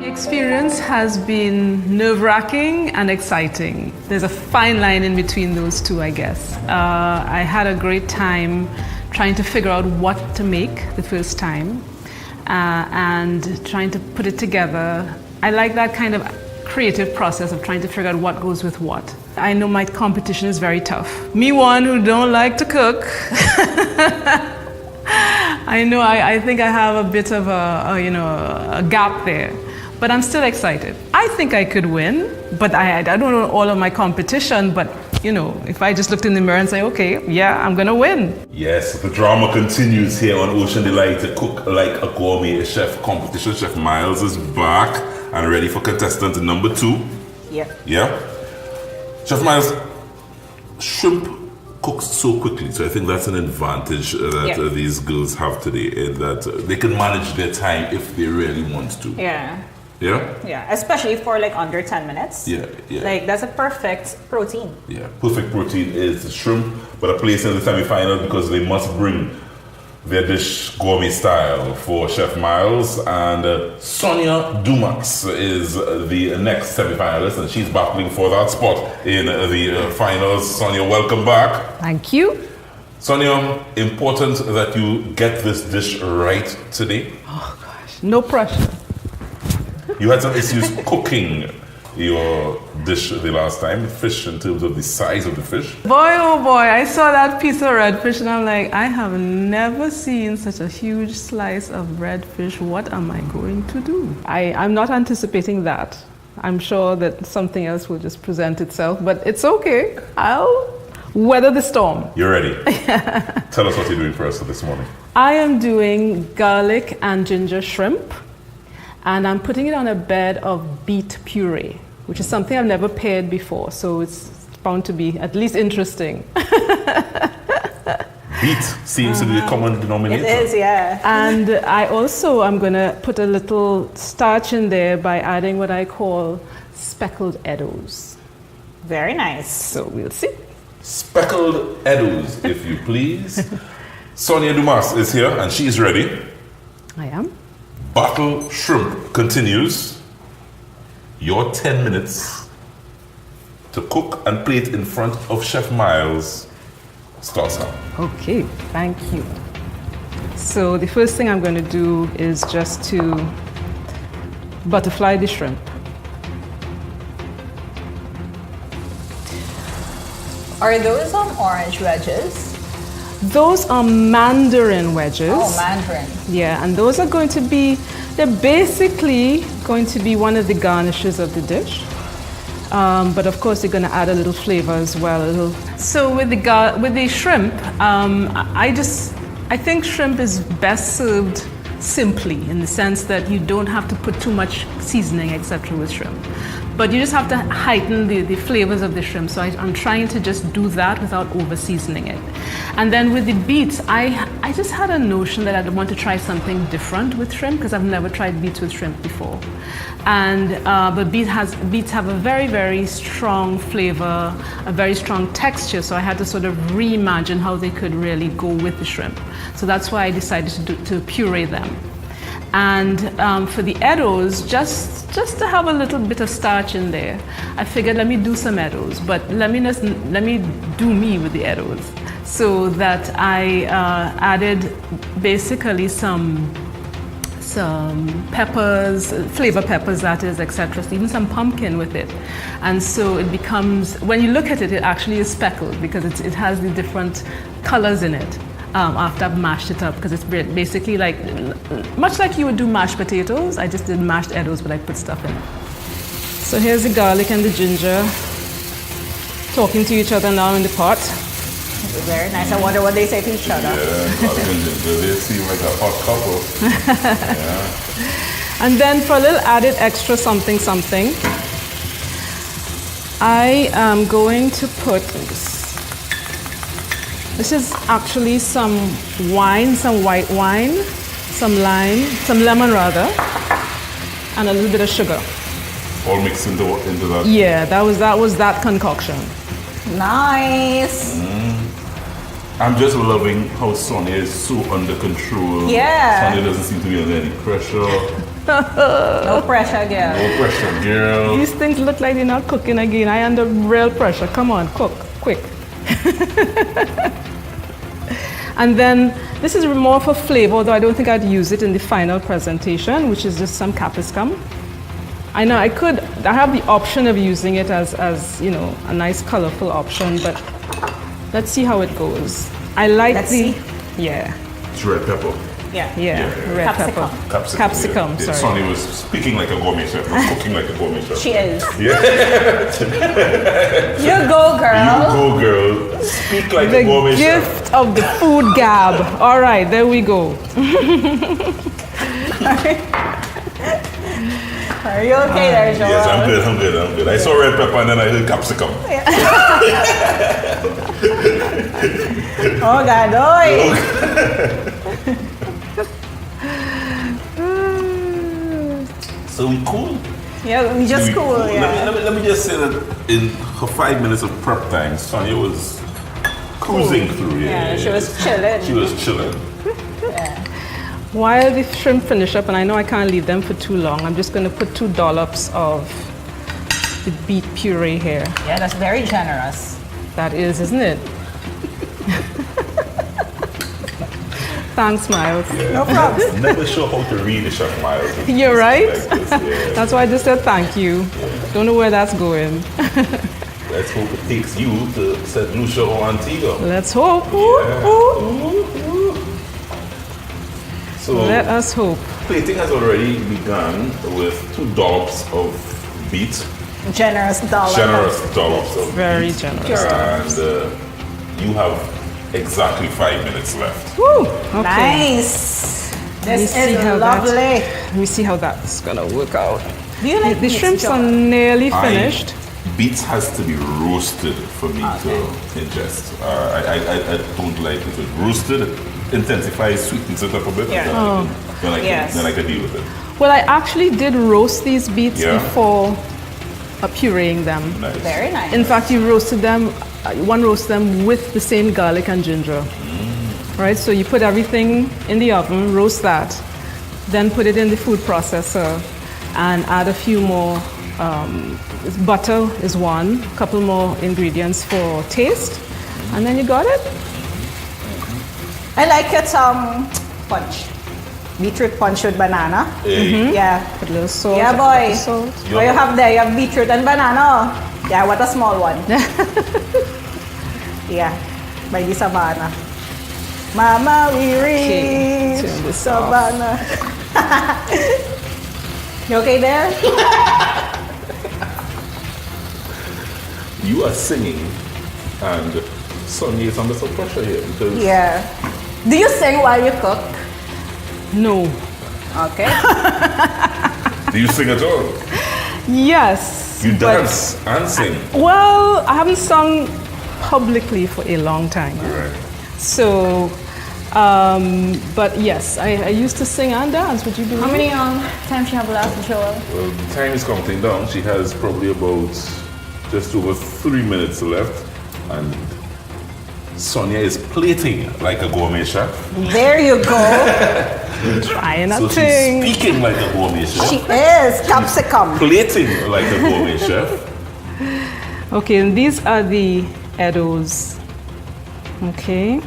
The experience has been nerve-wracking and exciting. There's a fine line in between those two, I guess. I had a great time trying to figure out what to make the first time and trying to put it together. I like that kind of creative process of trying to figure out what goes with what. I know my competition is very tough. Me, one who don't like to cook. I know I think I have a bit of a gap there. But I'm still excited. I think I could win, but I don't know all of my competition, but if I just looked in the mirror and say, okay, yeah, I'm gonna win. Yes, the drama continues here on Ocean Delight to Cook Like a Gourmet Chef competition. Chef Myles is back and ready for contestant number 2. Yeah. Yeah? Chef Myles, shrimp cooks so quickly, so I think that's an advantage that these girls have today, in that they can manage their time if they really want to. Yeah. Yeah? Yeah, especially for like under 10 minutes. Yeah, yeah. Like that's a perfect protein. Yeah, perfect protein is the shrimp, but a place in the semi-final because they must bring their dish gourmet style for Chef Myles. And Sonja Dumas is the next semi-finalist, and she's battling for that spot in the finals. Sonja, welcome back. Thank you. Sonja, important that you get this dish right today. Oh gosh, no pressure. You had some issues cooking your dish the last time, fish, in terms of the size of the fish. Boy, oh boy, I saw that piece of redfish and I'm like, I have never seen such a huge slice of redfish. What am I going to do? I'm not anticipating that. I'm sure that something else will just present itself, but it's okay. I'll weather the storm. You're ready? Tell us what you're doing for us this morning. I am doing garlic and ginger shrimp. And I'm putting it on a bed of beet puree, which is something I've never paired before, so it's bound to be at least interesting. Beet seems to be the common denominator. It is, yeah. And I'm going to put a little starch in there by adding what I call speckled eddos. Very nice. So we'll see. Speckled eddos, if you please. Sonja Dumas is here and she's ready. I am. Battle shrimp continues. Your 10 minutes to cook and plate in front of Chef Myles starts now. Okay, thank you. So the first thing I'm going to do is just to butterfly the shrimp. Are those orange wedges? Those are mandarin wedges. Oh, mandarin. Yeah, and those are going to be, they're basically going to be one of the garnishes of the dish. But of course, you're going to add a little flavor as well. So with the shrimp, I think shrimp is best served simply, in the sense that you don't have to put too much seasoning, etc. with shrimp. But you just have to heighten the flavors of the shrimp. So I'm trying to just do that without over seasoning it. And then with the beets, I just had a notion that I'd want to try something different with shrimp, because I've never tried beets with shrimp before. And but beets have a very, very strong flavor, a very strong texture. So I had to sort of reimagine how they could really go with the shrimp. So that's why I decided to puree them. And for the eddos, just to have a little bit of starch in there, I figured let me do some eddos, but let me do me with the eddos. So that I added basically some peppers, flavor peppers that is, etc. So even some pumpkin with it. And so it becomes, when you look at it, it actually is speckled because it has the different colors in it. After I've mashed it up, because it's basically like, much like you would do mashed potatoes, I just did mashed eddos, but I put stuff in it. So here's the garlic and the ginger talking to each other now in the pot. Very nice. I wonder what they say to each other. Yeah, garlic and ginger, they seem like a hot couple. Yeah. And then for a little added extra something, I am going to put, this is actually some wine, some white wine, some lime, some lemon rather, and a little bit of sugar. All mixed into that? Yeah, that was that concoction. Nice. I'm just loving how Sonja is so under control. Yeah. Sonja doesn't seem to be under any pressure. No pressure, girl. No pressure, girl. These things look like they're not cooking again. I under real pressure. Come on, cook, quick. And then this is more for flavor, although I don't think I'd use it in the final presentation, which is just some capsicum. I know I have the option of using it as you know, a nice colorful option, but let's see how it goes. I like yeah. It's red pepper. Yeah. Red Capsicum. pepper. Capsicum, Yeah. sorry. Sonny was speaking like a gourmet chef, not cooking like a gourmet chef. She is. Yeah. You go, girl. You go, girl. Speak like a The gourmet chef. gift of the food gab. All right, there we go. Are you okay there, Joel? Yes, I'm good. I saw red pepper and then I heard capsicum. Oh, God, oi. So we cool? Yeah, we just cool, yeah. Let me just say that in her 5 minutes of prep time, Sonja was cruising through. Yeah, she was chilling. She was chilling. Yeah. While the shrimp finish up, and I know I can't leave them for too long, I'm just going to put 2 dollops of the beet puree here. Yeah, that's very generous. That is, isn't it? Thanks, Myles. No problem. Never sure how to read the Chef Myles. You're right. Like this, yeah. That's why I just said thank you. Don't know where that's going. Let's hope it takes you to St. Lucia or Antigua. Let's hope. So Let us hope. plating has already begun with 2 dollops of beet. Generous dollar. Generous dollops of Very beet. generous. And you have exactly 5 minutes left. Woo! Okay. Nice. This see is how lovely. Let me see how that's gonna work out. Do you like The beets, shrimps are Joel? nearly finished. Beets has to be roasted for me to ingest. I don't like it. Roasted intensifies, sweetens it up a bit. Yeah. Then Yes. I can deal with it. Well, I actually did roast these beets Yeah. before pureeing them. Nice. Very nice. In fact, you roasted them, one roast them with the same garlic and ginger. Right, so you put everything in the oven, roast that, then put it in the food processor and add a few more, butter is one, a couple more ingredients for taste, and then you got it. I like it punch. Beetroot punch with banana. Hey. Yeah. Put a little salt. Yeah, boy. Salt. What you have there? You have beetroot and banana. Yeah, what a small one. Yeah, by the savannah. Mama, we reach turn this savannah. You okay there? You are singing, and Sonja is under some pressure here because Yeah. Do you sing while you cook? No. Okay. do you sing at all? Yes. You but- dance and sing. Well, I haven't sung publicly for a long time. Right. So, but yes, I used to sing and dance. Would you believe? How many times you have left, Joel? Well, the time is counting down. She has probably about just over 3 minutes left, and Sonja is plating like a gourmet chef. There you go. Trying a So she's thing. speaking like a gourmet chef. She is capsicum. Plating like a gourmet chef. Okay, and these are the Eddos. Okay.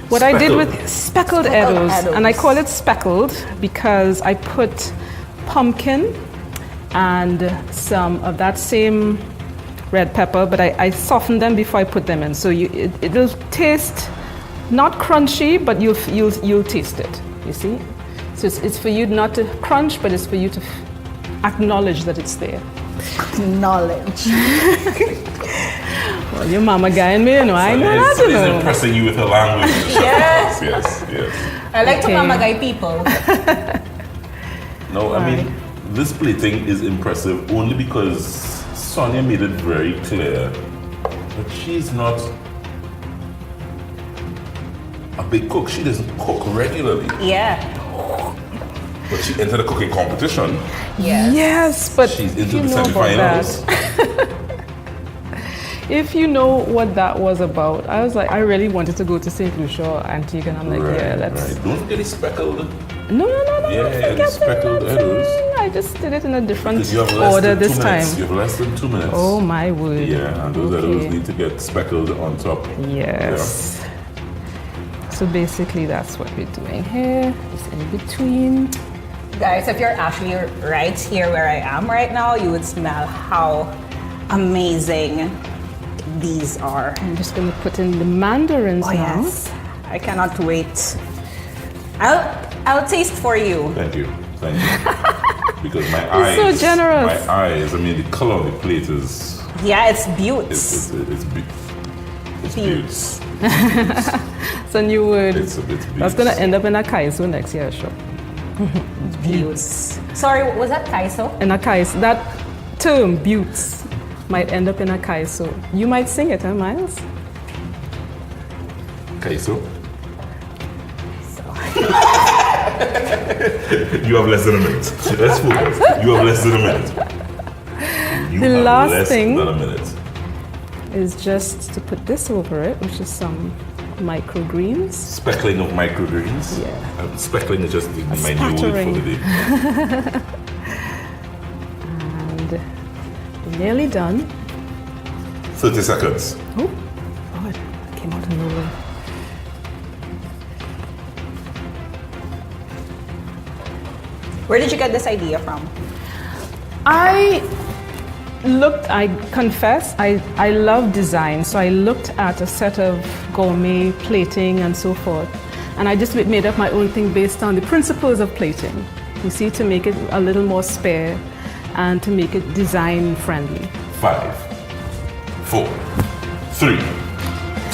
What I did with speckled Eddos, Eddos. and I call it speckled because I put pumpkin and some of that same red pepper, but I softened them before I put them in. So it'll taste not crunchy, but you'll taste it. You see? So it's for you not to crunch, but it's for you to acknowledge that it's there. Knowledge. Well, your mama guiding me, you know. I know that, you Sonja is know. impressing you with her language. Yes. Yes. I like Okay. to mama guy people. No, I mean, this plating is impressive only because Sonja made it very clear that she's not a big cook. She doesn't cook regularly, Yeah. but she entered a cooking competition. Yes. Yes, but She's if into you the know about that, semifinals. if you know what that was about, I was like, I really wanted to go to St. Lucia or Antigua, and I'm like, yeah, let's. Right. Don't forget it's speckled. No, Yeah, the speckled edibles. I just did it in a different Because you have less order than 2 this minutes. time. You have less than 2 minutes. Oh my word. Yeah, and those edibles Okay. need to get speckled on top. Yes. So basically that's what we're doing here. It's in between. Guys, if you're actually right here where I am right now, you would smell how amazing these are. I'm just gonna put in the mandarins Oh now. yes, I cannot wait. I'll taste for you. Thank you. Thank you. Because my eyes. so generous. My eyes, I mean, the color of the plate is. Yeah, it's beauts. It's Beauts. beauts. It's a new word. It's a bit beauts. That's gonna end up in a kaiso next year, sure. Beauts. Sorry, was that kaiso? In a kaiso, that term, buttes, might end up in a kaiso. You might sing it, huh, Myles? Okay, so. You have less than a minute. Let's focus. You have less than a minute. You The have last less thing- than a minute. Is just to put this over it, which is some microgreens. Speckling of microgreens. Yeah. Speckling is just my new word for spattering. the day. And we're nearly done. 30 seconds. Oh, God, came out of nowhere. Where did you get this idea from? I confess, I love design, so I looked at a set of gourmet plating and so forth, and I just made up my own thing based on the principles of plating. You see, to make it a little more spare and to make it design friendly. 5, 4, 3,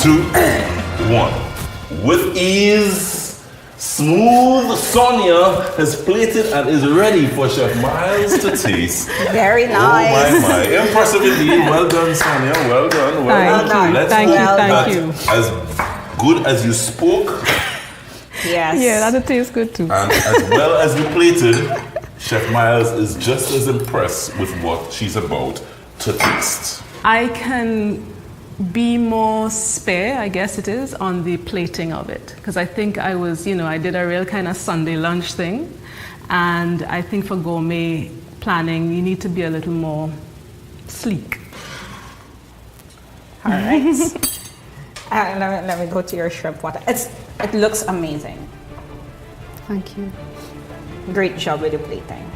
2, 1. With ease, smooth Sonja has plated and is ready for Chef Myles to taste. Very nice. Oh my. Impressive indeed. Well done, Sonja. Well done. Well Thank done. you. Let's Thank you. hope Thank that you. as good as you spoke Yes. Yeah, that'll taste good too. and as well as you plated, Chef Myles is just as impressed with what she's about to taste. I can be more spare, I guess it is, on the plating of it. Because I think I did a real kind of Sunday lunch thing. And I think for gourmet planning, you need to be a little more sleek. All right. Let me go to your shrimp water. It looks amazing. Thank you. Great job with the plating.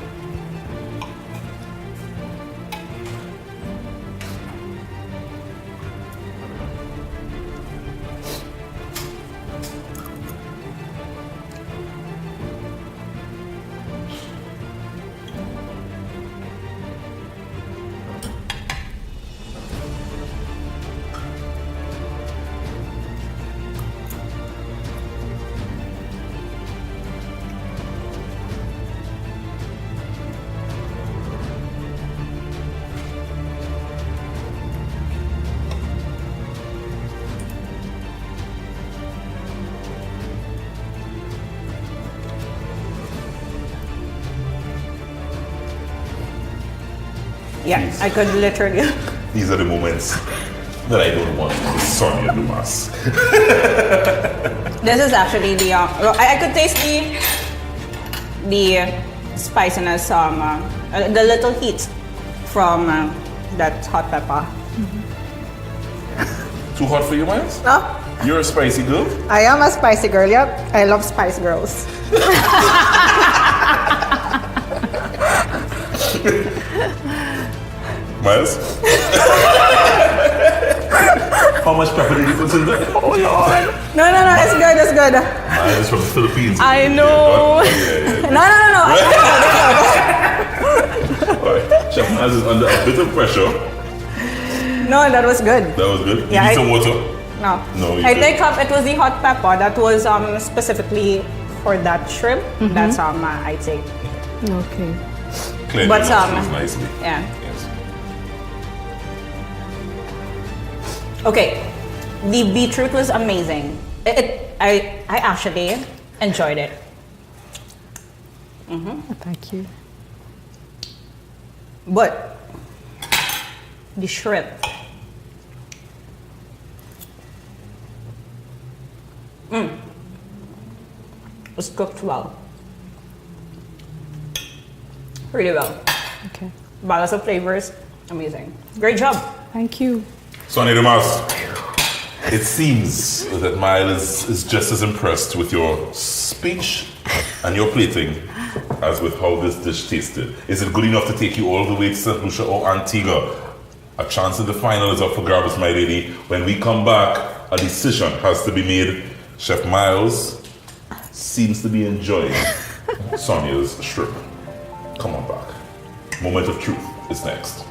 Yeah, Please. I could literally. These are the moments that I don't want with Sonja Dumas. This is actually the. I could taste the spiciness, the little heat from that hot pepper. Too hot for you, Myles? No, You're a spicy girl? I am a spicy girl. Yep, I love Spice Girls. Myles? How much pepper did you put in there? Oh, Lord. No, it's good. It's good. Myles from the Philippines. I know. Yeah. No. All right. Chef Myles is under a bit of pressure. No, that was good. That was good. Yeah, You need some water? No. No, you I didn't. think it was the hot pepper that was specifically for that shrimp. That's I take. Okay. Clearly But, nostrils nicely. Yeah. Yes. Okay. The beetroot was amazing. I actually enjoyed it. Thank you. But the shrimp. Was cooked well. Really well. Okay. Balance of flavors, amazing. Great job. Thank you. Sonja Dumas, it seems that Myles is just as impressed with your speech and your plating as with how this dish tasted. Is it good enough to take you all the way to St. Lucia or Antigua? A chance in the final is up for grabs, my lady. When we come back, a decision has to be made. Chef Myles seems to be enjoying Sonja's shrimp. Come on back. Moment of truth is next.